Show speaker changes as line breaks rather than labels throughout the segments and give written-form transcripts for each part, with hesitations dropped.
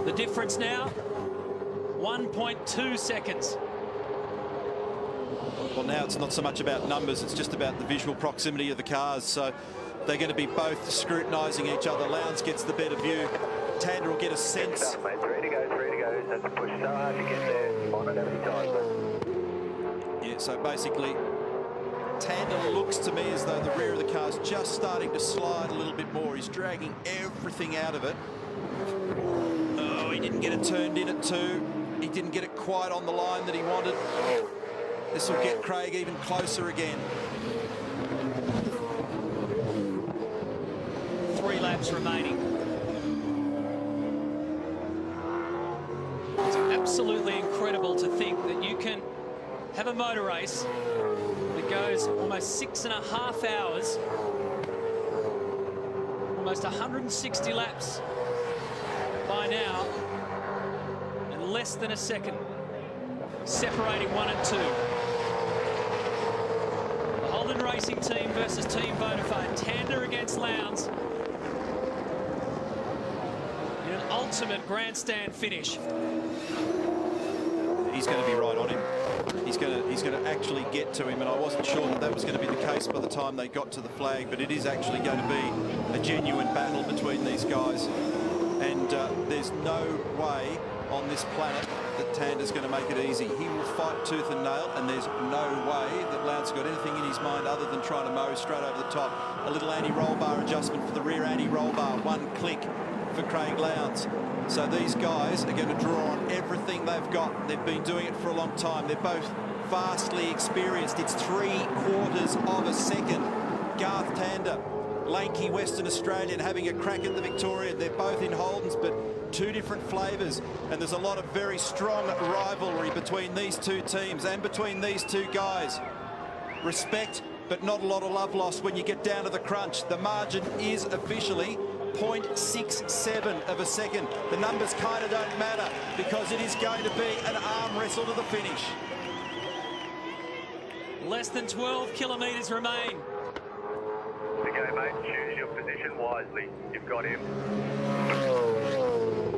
The difference now, 1.2 seconds.
Well, now it's not so much about numbers, it's just about the visual proximity of the cars. So they're going to be both scrutinising each other. Lowndes gets the better view. Tander will get a sense.
Stuff, mate. 3 to go, 3 to go. That's a push so hard to get there. Might not have any time, but...
Yeah, so basically, Tander looks to me as though the rear of the car's just starting to slide a little bit more. He's dragging everything out of it. Oh, he didn't get it turned in at 2. He didn't get it quite on the line that he wanted. This will get Craig even closer again.
3 laps remaining. It's absolutely incredible to think that you can have a motor race that goes almost 6.5 hours, almost 160 laps by now, and less than a second separating 1 and 2. The Holden Racing Team versus Team Vodafone. Tander against Lowndes in an ultimate grandstand finish.
He's going to be right on him. He's going to actually get to him, and I wasn't sure that was going to be the case by the time they got to the flag, but it is actually going to be a genuine battle between these guys. And there's no way on this planet that Tander's going to make it easy. He will fight tooth and nail, and there's no way that Lowndes got anything in his mind other than trying to mow straight over the top. A little anti-roll bar adjustment for the rear anti-roll bar. 1 click for Craig Lowndes. So these guys are going to draw on everything they've got. They've been doing it for a long time. They're both vastly experienced. It's 3/4 of a second. Garth Tander, lanky Western Australian, having a crack at the Victorian. They're both in Holdens, but 2 different flavours. And there's a lot of very strong rivalry between these 2 teams and between these 2 guys. Respect, but not a lot of love lost when you get down to the crunch. The margin is officially 0.67 of a second. The numbers kind of don't matter because it is going to be an arm wrestle to the finish.
Less than 12 kilometres remain.
To go, mate. Choose your position wisely. You've got him.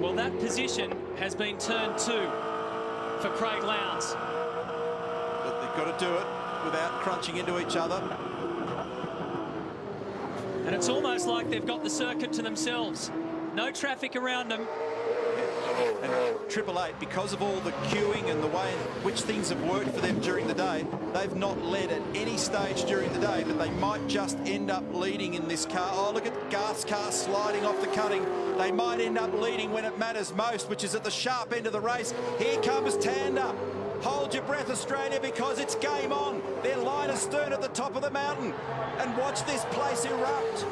Well, that position has been turned to for Craig Lowndes.
But they've got to do it without crunching into each other.
And it's almost like they've got the circuit to themselves. No traffic around them.
And 888, because of all the queuing and the way in which things have worked for them during the day, they've not led at any stage during the day, but they might just end up leading in this car. Oh, look at Garth's car sliding off the cutting. They might end up leading when it matters most, which is at the sharp end of the race. Here comes Tander. Hold your breath, Australia, because it's game on. They're line astern at the top of the mountain. And watch this place erupt.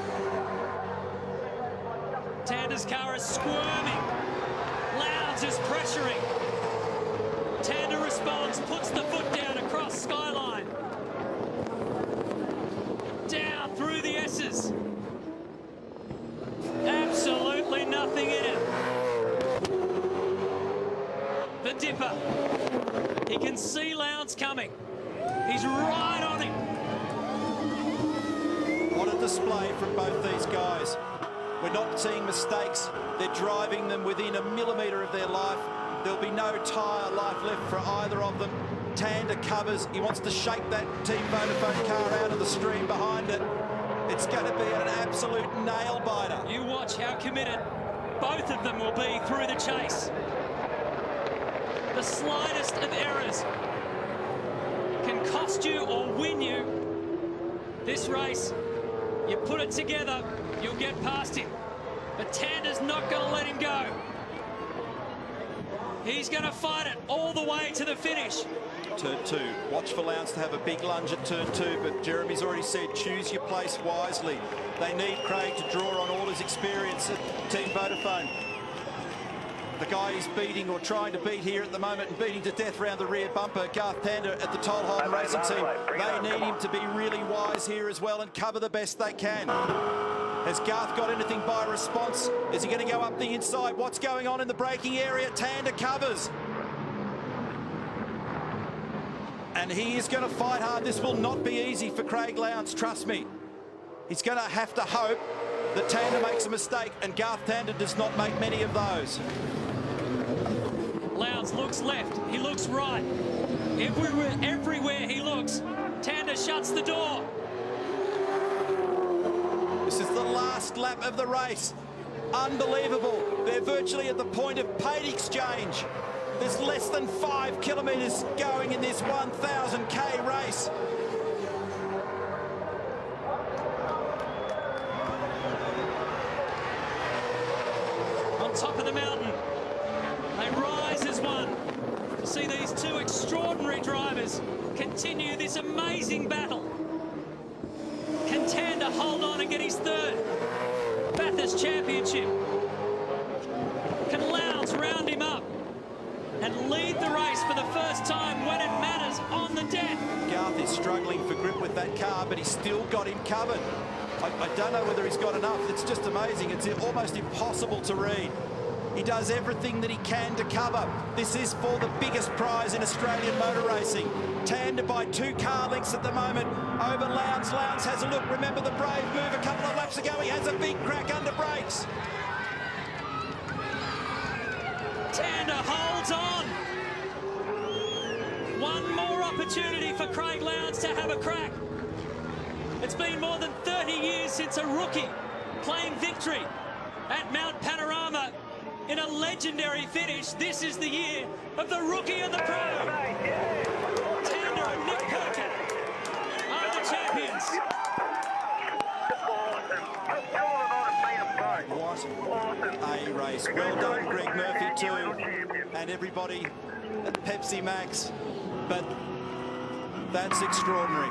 Tander's car is squirming. Lowndes is pressuring. Tander responds, puts the foot down across Skyline. Down through the S's. Absolutely nothing in it. The Dipper. He can see Lowndes coming. He's right on him.
What a display from both these guys. We're not seeing mistakes. They're driving them within a millimetre of their life. There'll be no tyre life left for either of them. Tander covers. He wants to shake that Team Vodafone car out of the stream behind it. It's going to be an absolute nail-biter.
You watch how committed both of them will be through the chase. The slightest of errors can cost you or win you this race. You put it together, you'll get past him. But Tander's not going to let him go. He's going to fight it all the way to the finish.
Turn 2. Watch for Lowndes to have a big lunge at turn 2, but Jeremy's already said choose your place wisely. They need Craig to draw on all his experience at Team Vodafone. The guy he's beating or trying to beat here at the moment and beating to death round the rear bumper, Garth Tander at the Toll Holden Racing Team. They need him to be really wise here as well and cover the best they can. Has Garth got anything by response? Is he going to go up the inside? What's going on in the braking area? Tander covers. And he is going to fight hard. This will not be easy for Craig Lowndes, trust me. He's going to have to hope that Tander makes a mistake, and Garth Tander does not make many of those.
Lowndes looks left, he looks right. Everywhere he looks, Tander shuts the door.
This is the last lap of the race. Unbelievable. They're virtually at the point of paid exchange. There's less than 5 kilometres going in this 1,000k race.
On top of the mountain, they rise as one to see these two extraordinary drivers continue this amazing battle. Can Tander hold on and get his third Bathurst Championship? Can Lowndes round him up and lead the race for the first time when it matters on the deck?
Garth is struggling for grip with that car, but he's still got him covered. I don't know whether he's got enough. It's just amazing. It's almost impossible to read. He does everything that he can to cover. This is for the biggest prize in Australian motor racing. Tander by 2 car lengths at the moment over Lowndes. Lowndes has a look. Remember the brave move a couple of laps ago. He has a big crack under brakes.
Tander holds on. One more opportunity for Craig Lowndes to have a crack. It's been more than 30 years since a rookie claimed victory at Mount Panorama in a legendary finish. This is the year of the rookie and the pro. Tander and Nick Percat are the champions.
What a race. Well done, Greg Murphy too, and everybody at Pepsi Max. But that's extraordinary.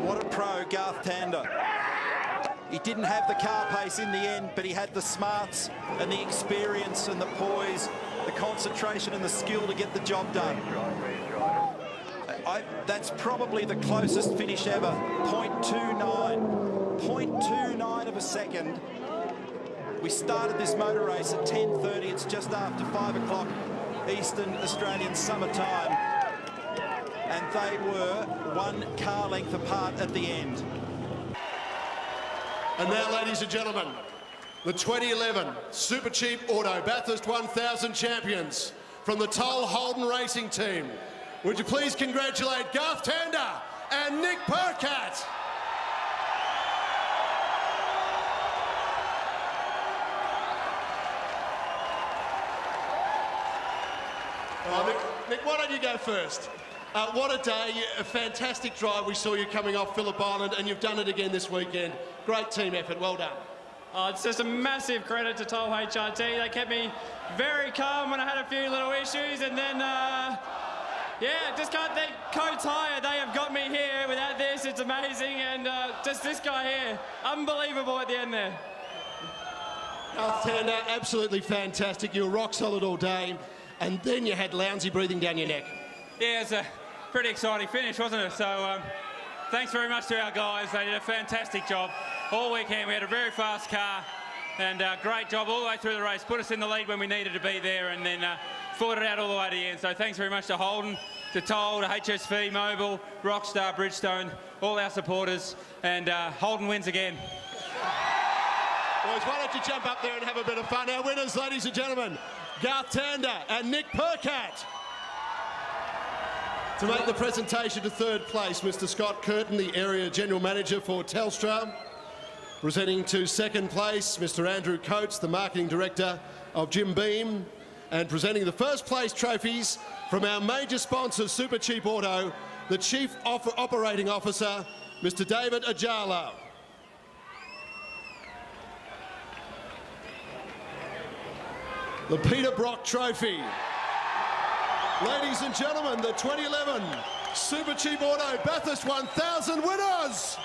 What a pro, Garth Tander. He didn't have the car pace in the end, but he had the smarts and the experience and the poise, the concentration and the skill to get the job done. That's probably the closest finish ever. 0.29. 0.29 of a second. We started this motor race at 10:30. It's just after 5 o'clock Eastern Australian summer time. And they were 1 car length apart at the end.
And now, ladies and gentlemen, the 2011 Super Cheap Auto Bathurst 1000 champions from the Toll Holden Racing Team. Would you please congratulate Garth Tander and Nick Percat? Nick, why don't you go first? What a day, a fantastic drive. We saw you coming off Phillip Island, and you've done it again this weekend. Great team effort, well done.
It's just a massive credit to Toll HRT. They kept me very calm when I had a few little issues, and then, yeah, just can't thank Coates Hire. They have got me here. Without this, it's amazing, and just this guy here, unbelievable at the end there.
Garth Tander, absolutely fantastic. You were rock solid all day, and then you had Lowndesy breathing down your neck.
Yeah, it's a pretty exciting finish, wasn't it? So thanks very much to our guys. They did a fantastic job all weekend. We had a very fast car and great job all the way through the race. Put us in the lead when we needed to be there, and then fought it out all the way to the end. So thanks very much to Holden, to Toll, to HSV, Mobile, Rockstar, Bridgestone, all our supporters, and Holden wins again.
Boys, why don't you jump up there and have a bit of fun. Our winners, ladies and gentlemen, Garth Tander and Nick Percat. To make the presentation to 3rd place, Mr. Scott Curtin, the Area General Manager for Telstra. Presenting to 2nd place, Mr. Andrew Coates, the Marketing Director of Jim Beam. And presenting the 1st place trophies from our major sponsor, Super Cheap Auto, the Chief Operating Officer, Mr. David Ajala. The Peter Brock Trophy. Ladies and gentlemen, the 2011 Super Cheap Auto Bathurst 1000 winners.